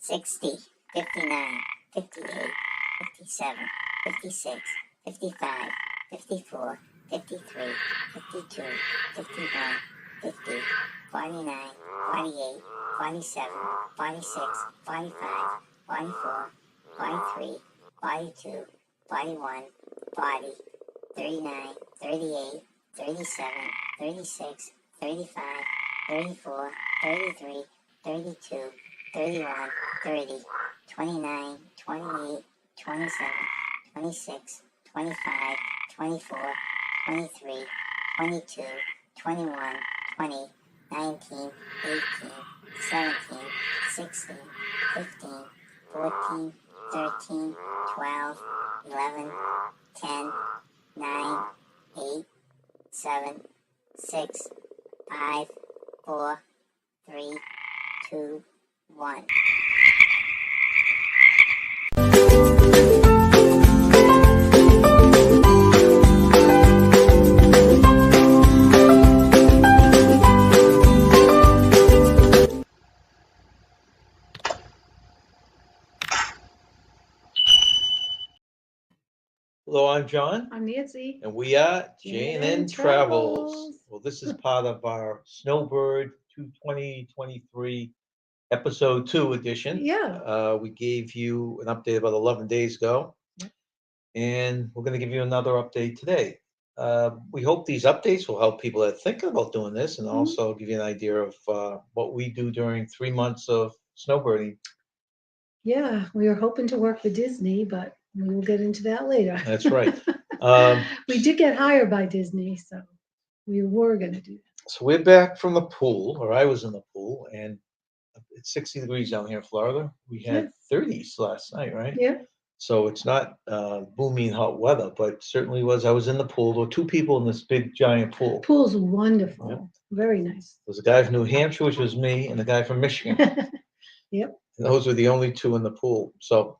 60, 59, 58, 57, 56, 55, 54, 53, 52, 51, 50, 49, 48, 47, 46, 45, 44, 43, 42, 41, 40, 39, 38, 37, 36, 35, 34, 33, 32, 31, 30, 29, 28, 27, 26, 25, 24, 23, 22, 21, 20, 19, 18, 17, 16, 15, 14, 13, 12, 11, 10, 9, 8, 7, 6, 5, 4, 3, 2, 1. Hello, I'm John. I'm Nancy. And we are J&N Travels. Travels. Well, this is part of our Snowbird 2023 episode 2 edition. Yeah. We gave you an update about 11 days ago. Yep. And we're going to give you another update today. We hope these updates will help people that are thinking about doing this and also give you an idea of what we do during 3 months of snowbirding. Yeah, we were hoping to work with Disney, but we will get into that later. That's right. We did get hired by Disney, so we were going to do that. So we're back from the pool, or I was in the pool, and it's 60 degrees down here in Florida. We had 30s last night, right? Yeah. So it's not booming hot weather, but certainly was. I was in the pool. There were 2 people in this big giant pool. Pool's wonderful. Yep. Very nice. There was a guy from New Hampshire, which was me, and a guy from Michigan. Yep. And those were the only 2 in the pool. So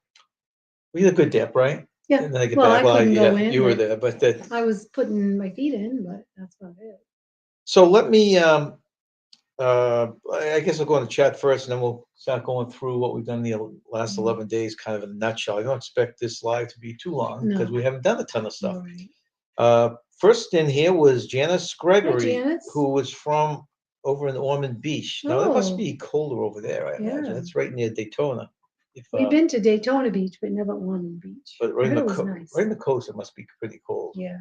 we had a good dip, right? Yeah. And then I get Well, back. I couldn't go in, you were but there, but that. I was putting my feet in, but that's about it. So let me. I guess I'll go on the chat first, and then we'll start going through what we've done the last 11 days, kind of in a nutshell. I don't expect this live to be too long because we haven't done a ton of stuff. Right. First in here was Janice Gregory, Hi, Janice. who was from over in Ormond Beach. Now, it must be colder over there, I imagine. Yeah. It's right near Daytona. We've been to Daytona Beach, but never Ormond Beach. But right, I heard it was nice. right in the coast, it must be pretty cold. Yeah.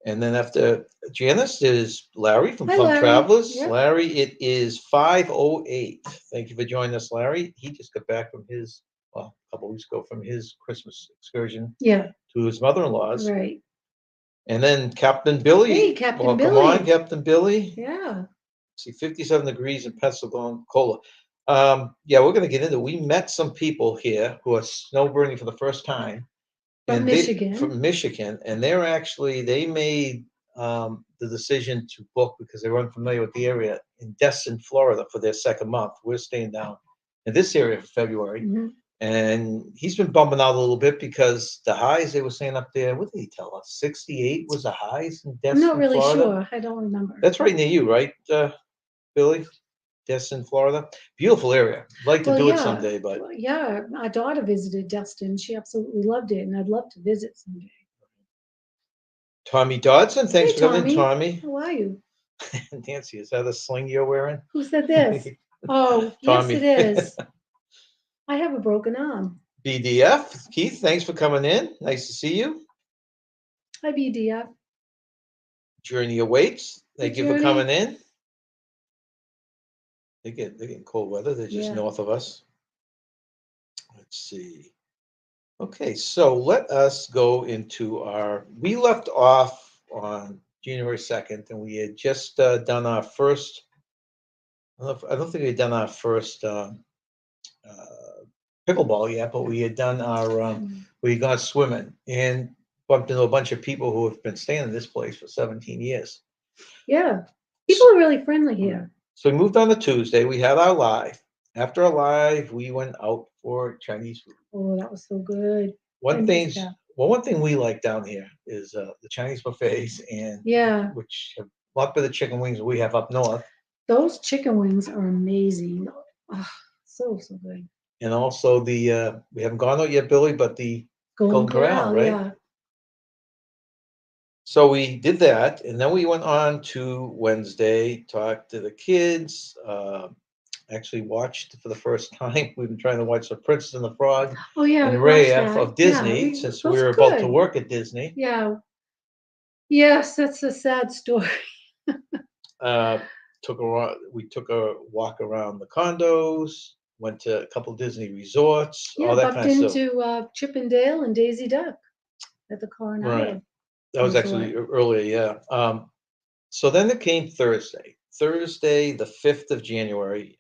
And then after Janice is Larry from Hi, Plum Larry. Travelers. Yep. Larry, it is 5:08. Thank you for joining us, Larry. He just got back from his, well, a couple of weeks ago from his Christmas excursion to his mother-in-law's. Right. And then Captain Billy. Hey, Captain Welcome Billy. on, Captain Billy. Yeah. See, 57 degrees in Pensacola. Yeah, we're going to get into it. We met some people here who are snowbirding for the first time. From Michigan. And they made the decision to book because they were unfamiliar with the area in Destin, Florida for their second month. We're staying down in this area for February. Mm-hmm. And he's been bumping out a little bit because the highs they were saying up there, what did he tell us? 68 was the highs in Destin, I'm not really Florida. sure. I don't remember. That's right near you, right, Billy? Destin, Florida. Beautiful area. I'd like to do it someday, but yeah, our daughter visited Destin. She absolutely loved it, and I'd love to visit someday. Tommy Dodson, thanks for coming in, Tommy. How are you? Nancy, is that a sling you're wearing? Who said this? Oh, Tommy. Yes, it is. I have a broken arm. BDF, Keith, thanks for coming in. Nice to see you. Hi, BDF. Journey Awaits, thank you for coming in. They're getting cold weather. They're just north of us. Let's see. Okay, so let us go into we left off on January 2nd, and we had just done our first, I don't think we had done our first pickleball yet, but we had done we had gone swimming and bumped into a bunch of people who have been staying in this place for 17 years. Yeah, people are really friendly here. So we moved on to Tuesday. We had our live. After our live, we went out for Chinese food. Oh, that was so good. One thing we like down here is the Chinese buffets, and which have a lot better chicken wings than we have up north. Those chicken wings are amazing. Oh, so good. and also the we haven't gone out yet, Billy, but the Golden Golden Corral, Corral, right? yeah. So we did that, and then we went on to Wednesday, talked to the kids. Actually watched for the first time. We've been trying to watch The Princess and the Frog Oh, yeah, and we watched Ray that. of Yeah, Disney, since those we're are about to good. work at Disney. Yeah. Yes, that's a sad story. Uh, we took a walk around the condos, went to a couple Disney resorts, Yeah, all that bumped kind of stuff. into Chip and Dale and Daisy Duck at the Coronado. Right. That was actually Resort. earlier, yeah. So then it came Thursday. Thursday, the 5th of January,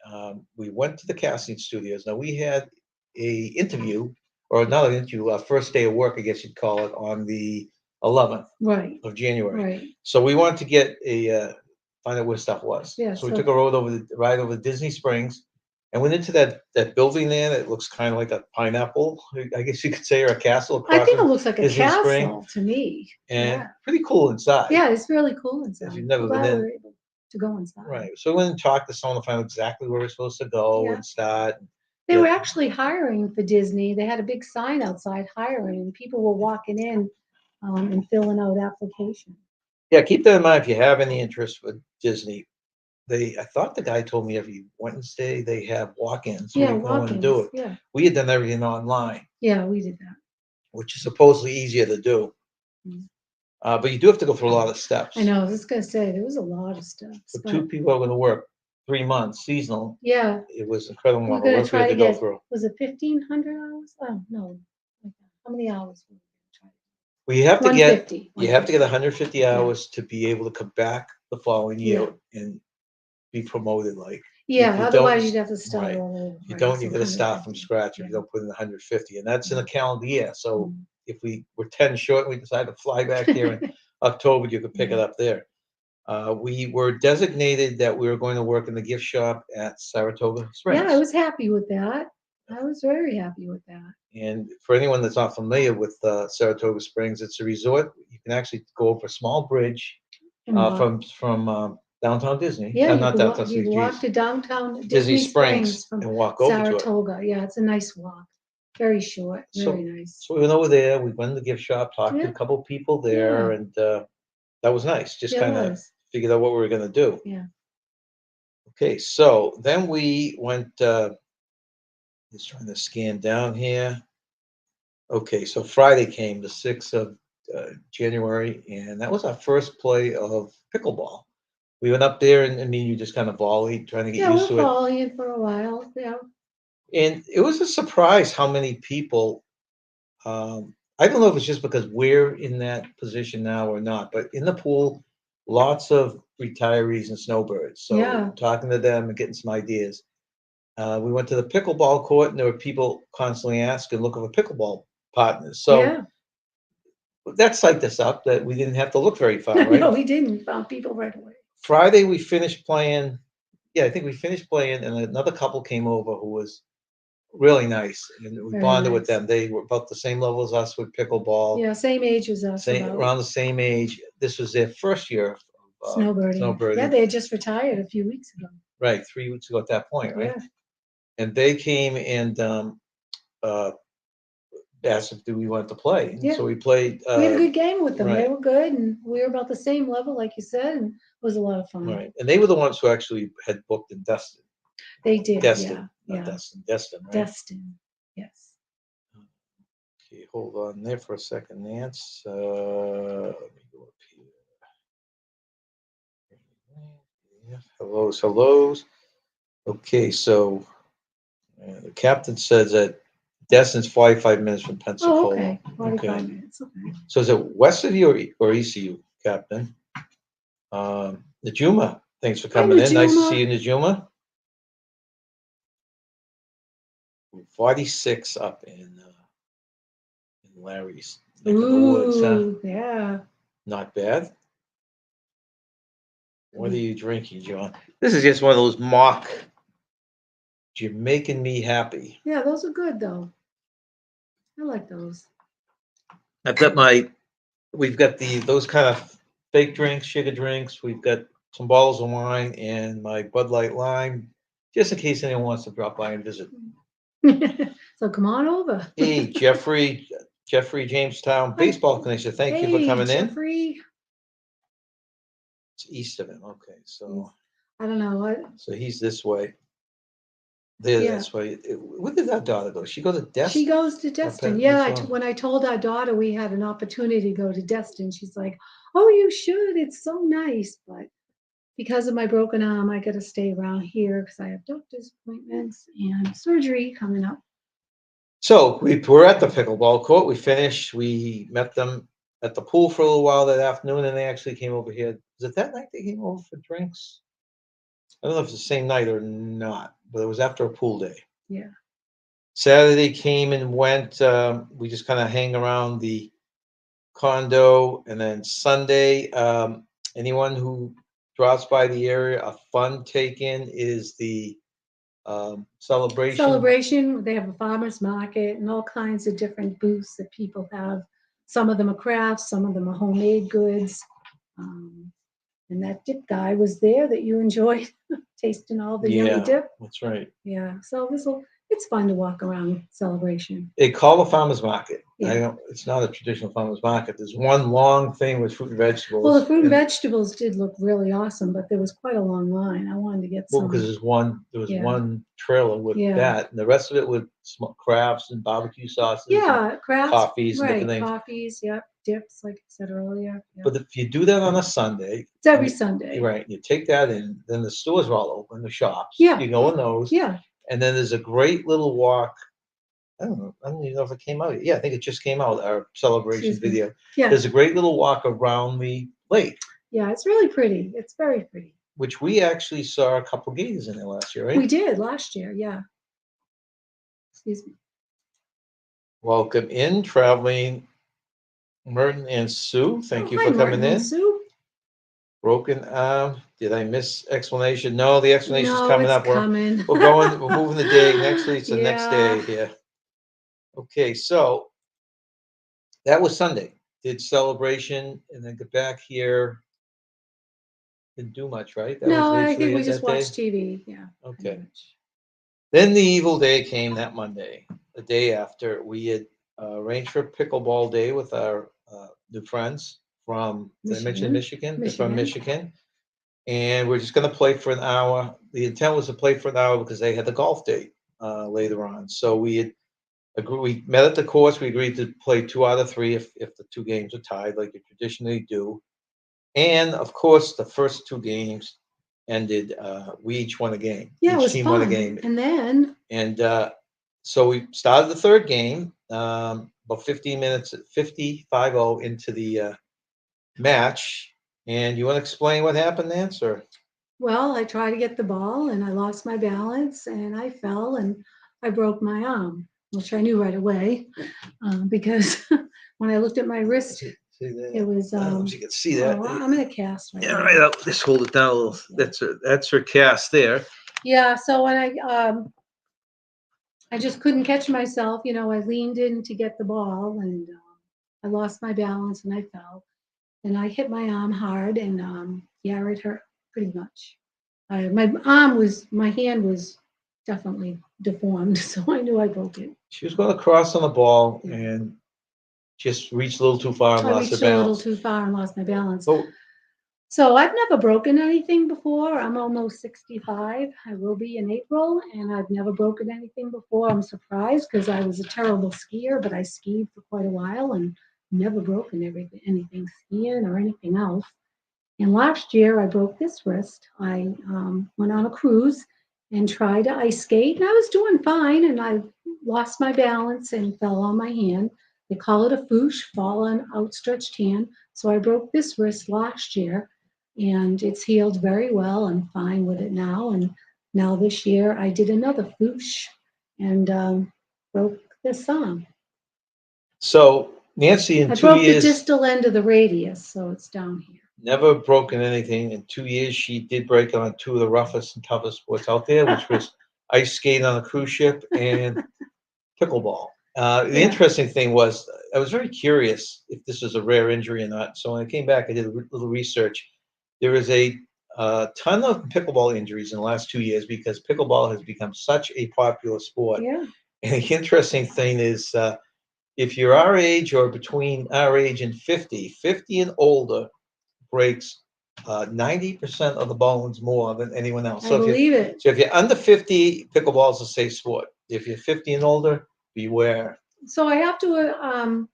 we went to the casting studios. Now we had a interview, or not an interview, first day of work, I guess you'd call it, on the 11th Right, of January. right. So we wanted to get find out where stuff was. Yeah, So we so- took a ride over Disney Springs, and went into that building there that looks kind of like a pineapple, I guess you could say, or a castle I across think it from looks like a Disney Spring. castle to me. And Yeah. pretty cool inside. Yeah, it's really cool inside. you've never I'm been glad in. we were able to go inside. Right. So we went and talked to someone to find out exactly where we're supposed to go Yeah. and start. They Yeah. were actually hiring for Disney. They had a big sign outside hiring, and people were walking in and filling out applications. Yeah, keep that in mind if you have any interest with Disney. I thought the guy told me every Wednesday they have walk-ins. Yeah, We go in and do walk-ins. it. Yeah, We had done everything online, yeah, we did that. which is supposedly easier to do. Mm. But you do have to go through a lot of steps. I know. I was gonna say there was a lot of stuff. For two people that are going to work 3 months seasonal, Yeah, it was incredible we're amount of gonna work we try had to to go get. through. Was it 1,500 hours? Oh no, how many hours? Were we gonna try? Well, you have to get 150. 150 hours to be able to come back the following year and be promoted. Like Yeah, if you otherwise don't, you'd have to start right. all over. If you right, don't, so you got to start from 150. scratch. If Yeah. you don't put in 150, and that's in a calendar year. So Mm. if we were 10 short, and we decided to fly back here in October, you could pick it up there. We were designated that we were going to work in the gift shop at Saratoga Springs. Yeah, I was happy with that. I was very happy with that. And for anyone that's not familiar with Saratoga Springs, it's a resort. You can actually go over a small bridge And walk. from downtown Disney. Yeah, you Not could downtown walk, you Disney, walk geez, to downtown Disney Disney Springs Springs from and walk over to it. Saratoga. Yeah, it's a nice walk. Very short, So- very nice. So we went over there. We went to the gift shop, talked to Yeah. a couple people there, Yeah. and that was nice. Just Yeah, kind it of was. figured out what we were going to do. Yeah. Okay, so then we went. Just trying to scan down here. Okay, so Friday came, the 6th of January, and that was our first play of pickleball. We went up there, and I mean, you just kind of volleyed, trying to get Yeah, used we're to it. following for a while. Yeah. And it was a surprise how many people. I don't know if it's just because we're in that position now or not, but in the pool, lots of retirees and snowbirds. So Yeah. talking to them and getting some ideas. We went to the pickleball court, and there were people constantly asking, looking for pickleball partners. So Yeah. that psyched us up that we didn't have to look very far, right? No, we didn't. Found people right away. Friday we finished playing. Yeah, I think we finished playing, and another couple came over who was really nice, and we Very bonded with nice. them. They were about the same level as us with pickleball. Yeah, same age as us. Same, About. around the same age. This was their first year of Snowbirding. snowbirding. Yeah, they had just retired a few weeks ago. Right, 3 weeks ago at that point, right? Yeah. And they came and asked if we wanted to play. And Yeah. so we played. We had a good game with them. They right. were good, and we were about the same level, like you said, and it was a lot of fun. Right, and they were the ones who actually had booked in Destin. They did. Destin, Yeah. not Yeah. Destin. Destin, right? Destin. Yes. Okay, hold on there for a second, Nance. Let me go up here. Yeah, hellos. Okay, so the captain says that Destin's 45 minutes from Pensacola. Oh, okay. 45 minutes. Okay. So is it west of you or east of you, Captain? Najuma, thanks for coming in. Nice to Najuma. see you, Najuma. 46 up in Larry's neck of the woods, huh? Ooh, yeah. Not bad. What are you drinking, John? This is just one of those mock. You're making me happy. Yeah, those are good though. I like those. I've got we've got those kind of fake drinks, sugar drinks. We've got some bottles of wine and my Bud Light Lime, just in case anyone wants to drop by and visit. So come on over. Hey, Jeffrey Jamestown Hi. Baseball Connection. Thank you for Hey, coming in. Jeffrey. It's east of him. Okay, so I don't know what. so he's this way. There, Yeah. that's why. Where did that daughter go? She go to She Destin? goes to Destin. Yeah, when I told our daughter we had an opportunity to go to Destin, she's like, "Oh, you should. It's so nice." But because of my broken arm, I got to stay around here because I have doctor's appointments and surgery coming up. So we're at the pickleball court. We finished. We met them at the pool for a little while that afternoon, and they actually came over here. Was it that night they came over for drinks? I don't know if it's the same night or not, but it was after a pool day. Yeah. Saturday came and went. We just kind of hang around the condo, and then Sunday, anyone who drops by the area, a fun take-in is the celebration. They have a farmer's market and all kinds of different booths that people have. Some of them are crafts, some of them are homemade goods. And that dip guy was there that you enjoyed tasting all the yummy Yeah, dip. that's right. Yeah, so it's fun to walk around Celebration. They call a farmer's market. Yeah. It's not a traditional farmer's market. There's one long thing with fruit and vegetables. Well, the fruit and vegetables did look really awesome, but there was quite a long line. I wanted to get Well, some. because there was Yeah. one trailer with Yeah. that, and the rest of it with crafts and barbecue sauces. And Yeah, crafts. coffees and Right, different things. coffees, yeah, dips, like I said earlier. Yeah. But if you do that on a Sunday, It's every Sunday. right, you take that in, then the stores are all open, the shops. Yeah. You go in those. Yeah. And then there's a great little walk. I don't even know if it came out yet. Yeah, I think it just came out, our celebration Excuse me. video. Yeah. There's a great little walk around the lake, Yeah, it's really pretty. It's very pretty. which we actually saw a couple gators in there last year, right? We did last year, yeah. Excuse me. Welcome in, traveling Merton and Sue. Thank you Hi, for coming Martin and in. Sue. Broken arm. Did I miss explanation? No, the explanation's No, coming it's up. coming. We're moving the day. Next week's the next Yeah. day here. Okay, so that was Sunday. Did celebration and then get back here. Didn't do much, right? That was No, I basically think we it just that day? watched TV. Yeah. pretty Okay. much. Then the evil day came that Monday, the day after. We had arranged for pickleball day with our new friends from, did I mention Michigan? They're from Michigan. And we're just going to play for an hour. The intent was to play for an hour because they had the golf date later on. So we had agreed, we met at the course. We agreed to play 2 out of 3 if the 2 games are tied, like you traditionally do. And of course, the first 2 games ended. We each won a game. Yeah, it was Each team fun. won a game. And then. And so we started the 3rd game about 15 minutes, 50-50 into the match. And you want to explain what happened, Nance, or? Well, I tried to get the ball and I lost my balance and I fell and I broke my arm, which I knew right away because when I looked at my wrist, it was. I don't know if you can see that. I'm in a cast right Yeah, now. right up. Just hold it down a little. That's her cast there. Yeah. So when I just couldn't catch myself. I leaned in to get the ball and I lost my balance and I fell. And I hit my arm hard and yeah, it hurt pretty much. My hand was definitely deformed, so I knew I broke it. She was going to cross on the ball Yeah. and just reached a little too far and I lost her reached a little balance. too far and lost my balance. Oh, So I've never broken anything before. I'm almost 65. I will be in April, and I've never broken anything before. I'm surprised because I was a terrible skier, but I skied for quite a while and never broken anything skiing or anything else. And last year I broke this wrist. I went on a cruise and tried to ice skate, and I was doing fine, and I lost my balance and fell on my hand. They call it a foosh, fall on outstretched hand. So I broke this wrist last year, and it's healed very well. I'm fine with it now. And now this year I did another foosh and broke this arm. so Nancy in I 2 broke the years distal end of the radius, so it's down here. never broken anything. In 2 years, she did break on 2 of the roughest and toughest sports out there, which was ice skating on a cruise ship and pickleball. The interesting thing was, I was very curious if this was a rare injury or not. So when I came back, I did a little research. There is a ton of pickleball injuries in the last 2 years because pickleball has become such a popular sport. Yeah. And the interesting thing is, if you're our age or between our age and 50, 50 and older breaks 90% of the bones more than anyone else. I So believe it. if you're under 50, pickleball is a safe sport. If you're 50 and older, beware. So I have to,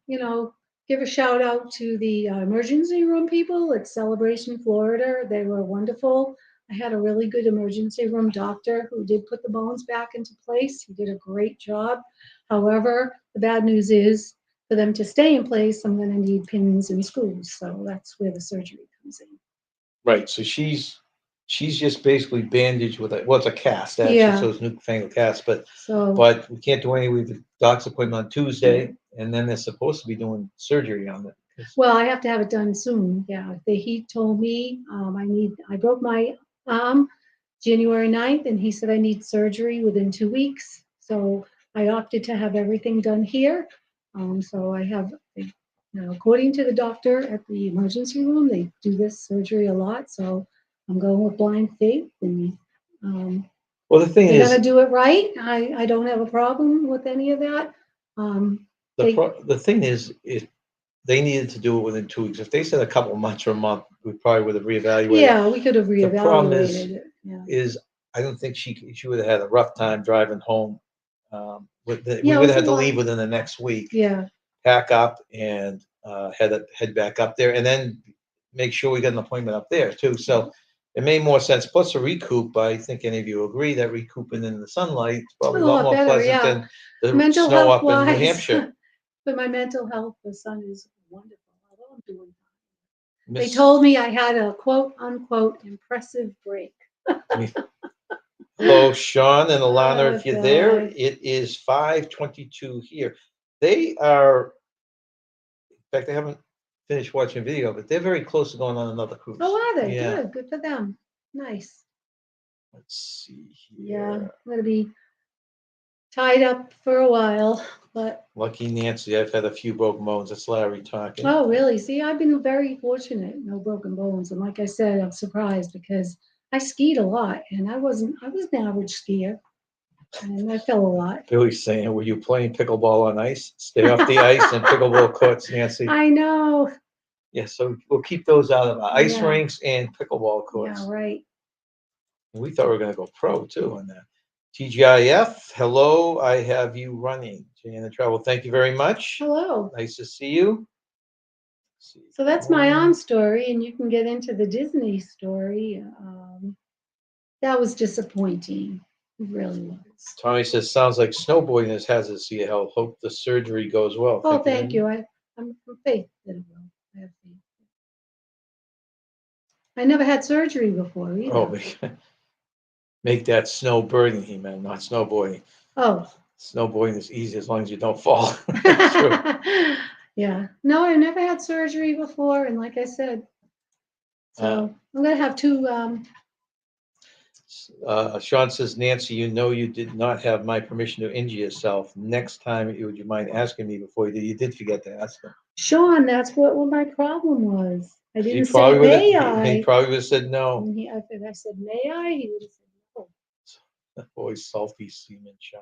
give a shout out to the emergency room people at Celebration, Florida. They were wonderful. I had a really good emergency room doctor who did put the bones back into place. He did a great job. However, the bad news is for them to stay in place, I'm going to need pins and screws. So that's where the surgery comes in. Right. So she's just basically bandaged with it's a cast actually, Yeah. so it's newfangled cast, but So, we can't do anything with the doc's appointment on Tuesday, and then they're supposed to be doing surgery on it. well, I have to have it done soon. Yeah. He told me I broke my arm January 9th, and he said I need surgery within 2 weeks. So I opted to have everything done here. So I have, according to the doctor at the emergency room, they do this surgery a lot. So I'm going with blind faith, and Well, the thing they're is, gonna do it right. I don't have a problem with any of that. the thing is, they needed to do it within 2 weeks. If they said a couple of months or a month, we probably would have reevaluated. Yeah, we could have The problem reevaluated it. Yeah. is I don't think she would have had a rough time driving home. We Yeah, it would was have had a to lot. leave within the next week, Yeah. pack up, and head back up there, and then make sure we got an appointment up there too. So it made more sense. Plus, a recoup. I think any of you agree that recouping in the sunlight is probably a lot more better, pleasant yeah. than the Mental snow health up in New wise, Hampshire. for my mental health, the sun is wonderful. Although I'm doing fine. They Miss- told me I had a quote unquote impressive break. Hello, Sean and Alana. Oh, If you're there, God. it is 5:22 here. They are, in fact, they haven't finished watching video, but they're very close to going on another cruise. Oh, are they? Yeah. Good. Good for them. Nice. Let's see Yeah, here. I'm gonna be tied up for a while, but Lucky Nancy, I've had a few broken bones. That's Larry talking. oh, really? See, I've been very fortunate, no broken bones. And like I said, I'm surprised because I skied a lot, and I was an average skier, and I fell a lot. Billy's saying, were you playing pickleball on ice? Stay off the ice and pickleball courts, Nancy. I know. Yeah, so we'll keep those out of our ice Yeah. rinks and pickleball courts. Yeah, right. We thought we were going to go pro too on that. TGIF, hello, I have you running. J&N Travels, thank you very much. Hello. Nice to see you. So that's my arm story, and you can get into the Disney story. That was disappointing. It really was. Tommy says, sounds like snowboarding is hazardous to your health. Hope the surgery goes well. Oh, thank you. I'm faith that it will. I have faith. I never had surgery before either. Oh, make that snowbirding, he meant, not snowboarding. Oh. Snowboarding is easy as long as you don't fall. That's true. Yeah. No, I never had surgery before, and like I said, so I'm gonna have two. Sean says, Nancy, you know you did not have my permission to injure yourself. Next time, would you mind asking me before you did? You did forget to ask him. Sean, that's what my problem was. I He didn't say, probably would may have. He I? probably would have said no. And I said, may I? He would have said no. Always salty semen, Sean.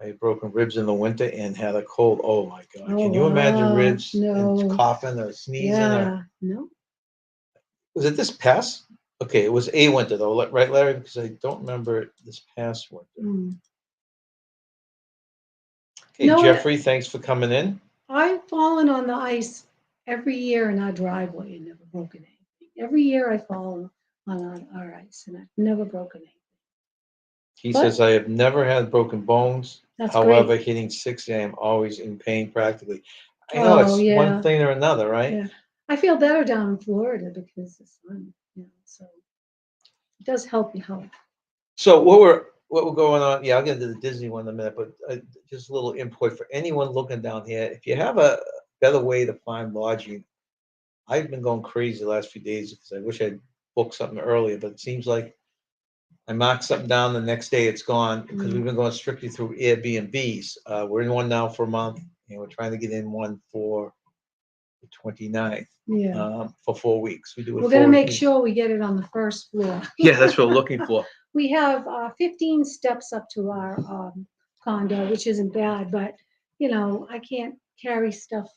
I had broken ribs in the winter and had a cold. Oh my God! Oh, Can you imagine wow. ribs No. and coughing or sneezing? Yeah. No. Was it this past? Okay, it was a winter though, right, Larry? Because I don't remember it this past winter. Mm. Okay, No, Jeffrey, thanks for coming in. I've fallen on the ice every year in our driveway and never broken anything. Every year I fall on our ice and I've never broken anything. He But says, I have never had broken bones. that's However, great. hitting 60, I am always in pain practically. I know Oh, it's yeah. one thing or another, right? Yeah. I feel better down in Florida because the sun, so it does help your health. So what we're going on? Yeah, I'll get into the Disney one in a minute, but just a little input for anyone looking down here. If you have a better way to find lodging, I've been going crazy the last few days because I wish I'd booked something earlier, but it seems like I mark something down, the next day it's gone because we've been going strictly through Airbnbs. We're in one now for a month, and we're trying to get in one for the 29th. Yeah. For 4 weeks. We do it. We're going to make sure we get it on the first floor. Yeah, that's what we're looking for. We have 15 steps up to our condo, which isn't bad, but, I can't carry stuff.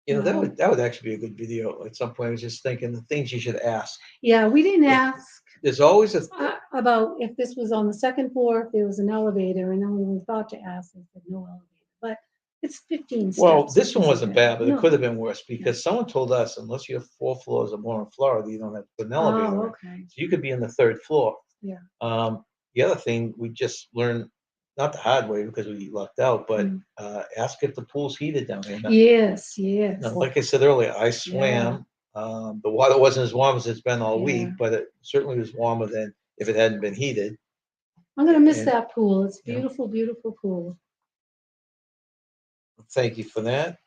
That would actually be a good video at some point. I was just thinking the things you should ask. Yeah, we didn't Yeah. ask There's always about if this was on the second floor, if there was an elevator, and then when we thought to ask, they said no elevator. But it's 15 steps. well, this one It wasn't isn't bad, but it No. could have been worse because someone told us unless you have 4 floors or more in Florida, you don't have to put an elevator Oh, in. okay. So you could be in the 3rd floor. Yeah. The other thing we just learned, not the hard way because we lucked out, but ask if the pool's heated down here. Yes, Now, yes. like I said earlier, I swam. The water wasn't as warm as it's been all week, Yeah. but it certainly was warmer than if it hadn't been heated. I'm gonna miss And- that pool. It's Yeah. beautiful, beautiful pool. Thank you for that.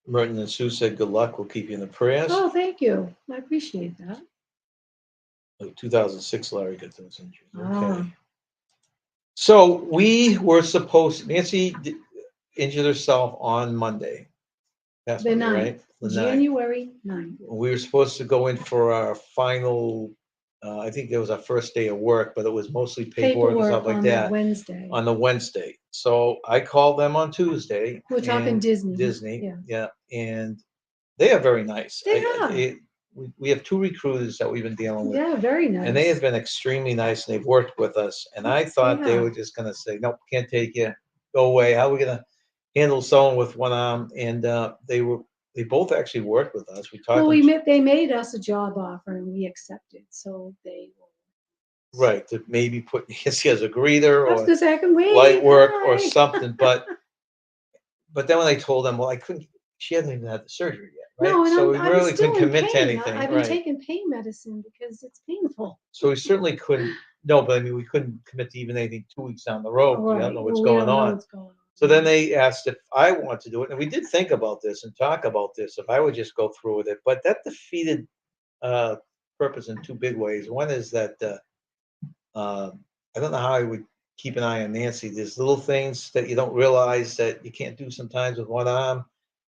Merton and Sue said, good luck. We'll keep you in the prayers. Oh, thank you. I appreciate that. 2006, Larry got those injuries. Okay. Ah. So we were supposed, Nancy injured herself on Monday. That's The Monday, 9th, right? The 9th. January 9th. We were supposed to go in for our final, I think it was our first day of work, but it was mostly paperwork and stuff like on that Wednesday. on the Wednesday. So I called them on Tuesday. We're talking and Disney. Disney, Yeah. And they are very nice. They are. We have 2 recruiters that we've been dealing with. Yeah, very nice. And they have been extremely nice, and they've worked with us. And I thought they Yeah. were just going to say, nope, can't take you, go away. How are we going to handle someone with one arm? And they both actually worked with us. We talked. Well, they made us a job offer, and we accepted. So they right to maybe put Nancy as a greeter I was or gonna say I can wait. light work or Hi. something. But then when I told them, well, I couldn't. She hasn't even had the surgery yet, right? No, and so we I'm really still couldn't in commit to pain. anything. I've been right. taking pain medicine because it's painful. So we certainly couldn't. No, but I mean, we couldn't commit to even anything 2 weeks down the road. Right. We don't know what's Well, going we don't know on. what's going on. So then they asked if I want to do it, and we did think about this and talk about this, if I would just go through with it. But that defeated purpose in 2 big ways. One is that I don't know how I would keep an eye on Nancy. There's little things that you don't realize that you can't do sometimes with one arm.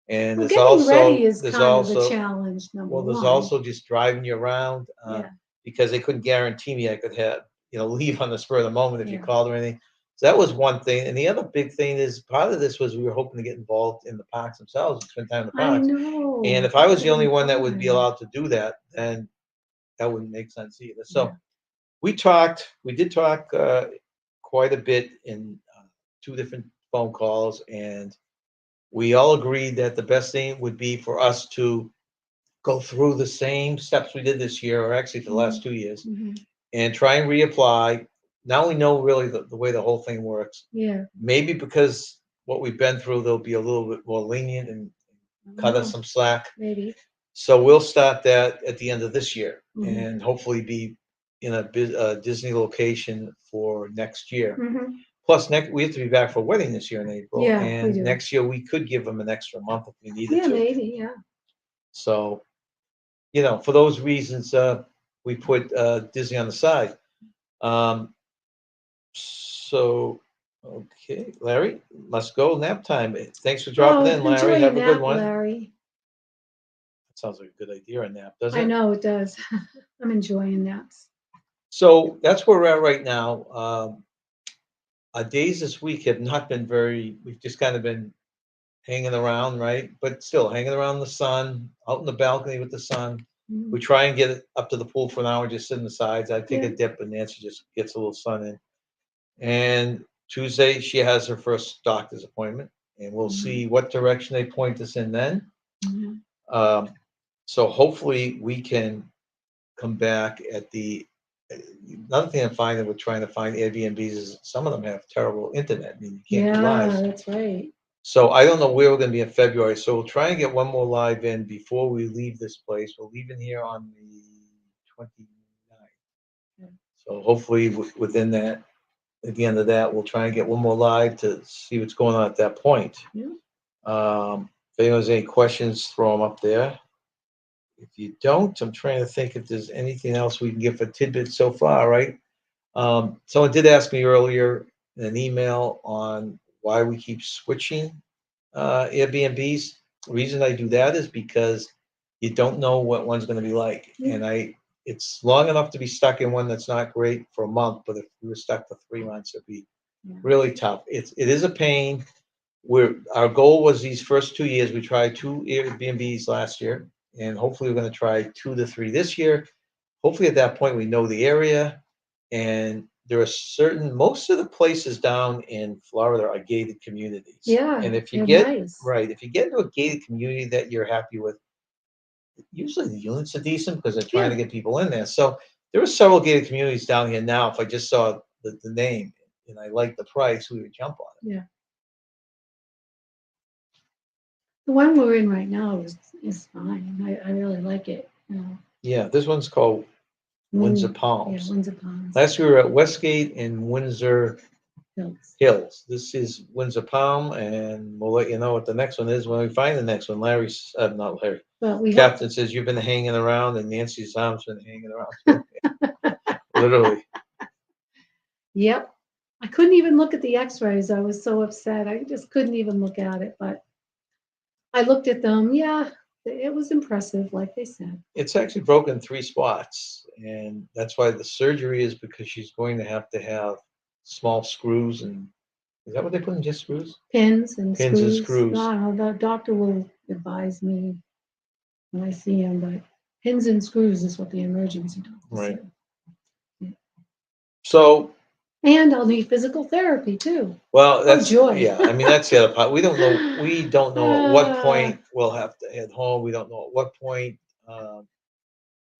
And Well, there's getting also ready is there's kind of also the challenge. Number well, there's one. also just driving you around Yeah. because they couldn't guarantee me I could have leave on the spur of the moment if you Yeah. called or anything. So that was one thing. And the other big thing is part of this was we were hoping to get involved in the parks themselves and spend time in the I parks. know. And if I was the only one that would fine. be allowed to do that, then that wouldn't make sense either. So Yeah. we did talk quite a bit in 2 different phone calls, and we all agreed that the best thing would be for us to go through the same steps we did this year, or actually for the last 2 years, Mhm. and try and reapply. Now we know really the way the whole thing works. Yeah. Maybe because what we've been through, they'll be a little bit more lenient and cut us some slack. Maybe. So we'll start that at the end of this year Mhm. and hopefully be in a Disney location for next year. Mhm. Plus, we have to be back for a wedding this year in April. Yeah, we and do. next year we could give them an extra month if we needed Yeah, to. maybe. Yeah. So, for those reasons, we put Disney on the side. So, okay, Larry, must go. Nap time. Thanks for dropping in, Larry. Enjoy Have your a good nap, one. Larry. That sounds like a good idea, a nap, doesn't I it? know it does. I'm enjoying naps. So that's where we're at right now. Our days this week have not been we've just kind of been hanging around, right? But still hanging around the sun, out in the balcony with the sun. Mhm. We try and get it up to the pool for an hour, just sit in the sides. I take Yeah. a dip, and Nancy just gets a little sun in. And Tuesday, she has her first doctor's appointment, and we'll see what direction they point us in then. Mhm. So hopefully we can come back at another thing I'm finding with trying to find Airbnbs is some of them have terrible internet. I mean, you can't do Yeah, lives. that's right. So I don't know where we're going to be in February. So we'll try and get one more live in before we leave this place. We're leaving here on the 29th. Yeah. So hopefully within that, at the end of that, we'll try and get one more live to see what's going on at that point. Yeah. If anyone has any questions, throw them up there. If you don't, I'm trying to think if there's anything else we can give a tidbit so far, right? Someone did ask me earlier in an email on why we keep switching Airbnbs. The reason I do that is because you don't know what one's going to be like. Yeah. And it's long enough to be stuck in one that's not great for a month, but if we were stuck for 3 months, it'd be Really tough. It is a pain. Our goal was these first 2 years, we tried 2 Airbnbs last year, and hopefully we're gonna try 2 to 3 this year. Hopefully at that point, we know the area, and there are most of the places down in Florida are gated communities. Yeah, And if you they're get, nice. right, if you get into a gated community that you're happy with, usually the units are decent because they're trying to get people in there. So there are several gated communities down here now. If I just saw the name and I like the price, we would jump on it. Yeah. The one we're in right now is fine. I really like it. Yeah, this one's called Windsor Palms. Yeah, Windsor Palms. Last we were at Westgate and Windsor Hills. Hills. This is Windsor Palm, and we'll let you know what the next one is when we find the next one. Not Larry. But we Captain says you've been hanging around, and Nancy's arm's been hanging around too. Literally. Yep. I couldn't even look at the x-rays. I was so upset. I just couldn't even look at it. But I looked at them. Yeah, it was impressive, like they said. It's actually broken 3 spots, and that's why the surgery is because she's going to have small screws. And is that what they put in, just screws? Pins and Pins and screws. screws. I don't know. The doctor will advise me when I see him, but pins and screws is what the emergency doctor Right. said. So, And I'll need physical therapy too. well, that's joy. yeah. I mean, that's the other part. We don't know. We don't know at what Ah. point we'll have to head home. We don't know at what point. In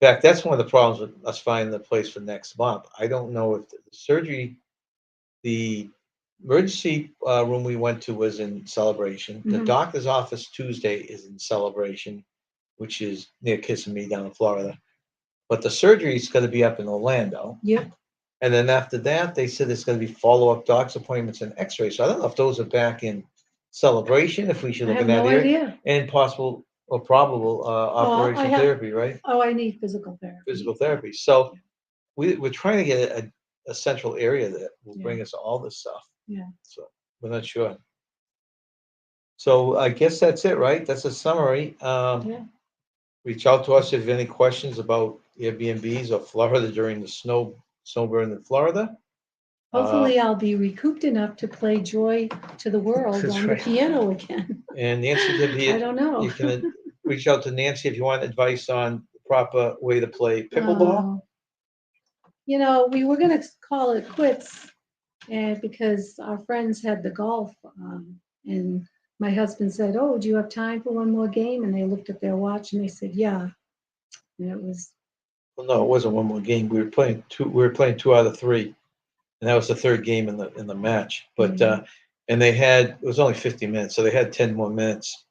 fact, that's one of the problems with us finding the place for next month. I don't know if the surgery, the emergency room we went to was in Celebration. The Mhm. doctor's office Tuesday is in Celebration, which is near Kissimmee down in Florida. But the surgery is going to be up in Orlando. Yep. And then after that, they said there's going to be follow-up doc's appointments and x-rays. So I don't know if those are back in Celebration, if we should I look have in that no area, idea. and possible or probable I operation have- therapy, right? Oh, I need physical therapy. Physical therapy. So we're trying to get a central area that will bring us all this stuff. Yeah. So we're not sure. So I guess that's it, right? That's a summary. Yeah. Reach out to us if you have any questions about Airbnbs or Florida during the snowbird in Florida. Hopefully, I'll be recouped enough to play Joy to the World That's on right. the piano again. And Nancy, I don't know. you can reach out to Nancy if you want advice on the proper way to play pickleball. We were going to call it quits, and because our friends had the golf, and my husband said, "Oh, do you have time for one more game?" And they looked at their watch and they said, "Yeah." And it was. Well, no, it wasn't one more game. We were playing 2 out of 3, and that was the third game in the match. But and it was only 50 minutes, so they had 10 more minutes.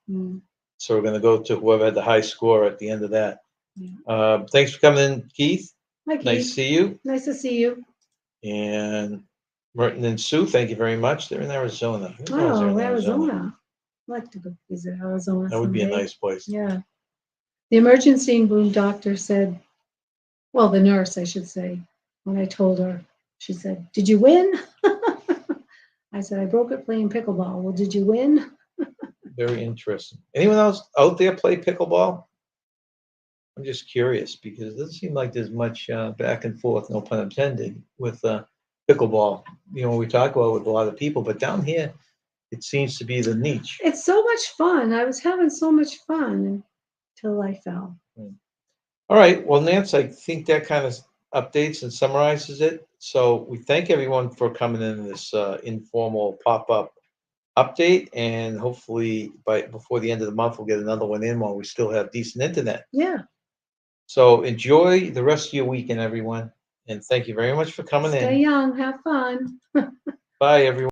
So we're going to go to whoever had the high score at the end of that. Yeah. Thanks for coming in, Keith. Hi, Keith. Nice to see you. Nice to see you. And Merton and Sue, thank you very much. They're in Arizona. Who knows they're Oh, in Arizona. I'd like to go visit Arizona. That would be a someday. nice place. Yeah. The emergency room doctor said, well, the nurse, I should say, when I told her, she said, "Did you win?" I said, "I broke it playing pickleball." "Well, did you win?" Very interesting. Anyone else out there play pickleball? I'm just curious because it doesn't seem like there's much back and forth, no pun intended, with pickleball. We talk about it with a lot of people, but down here, it seems to be the niche. It's so much fun. I was having so much fun until I fell. All right. Well, Nance, I think that kind of updates and summarizes it. So we thank everyone for coming in this informal pop-up update, and hopefully before the end of the month, we'll get another one in while we still have decent internet. Yeah. So enjoy the rest of your weekend, everyone, and thank you very much for coming in. Stay young. Have fun. Bye, everyone.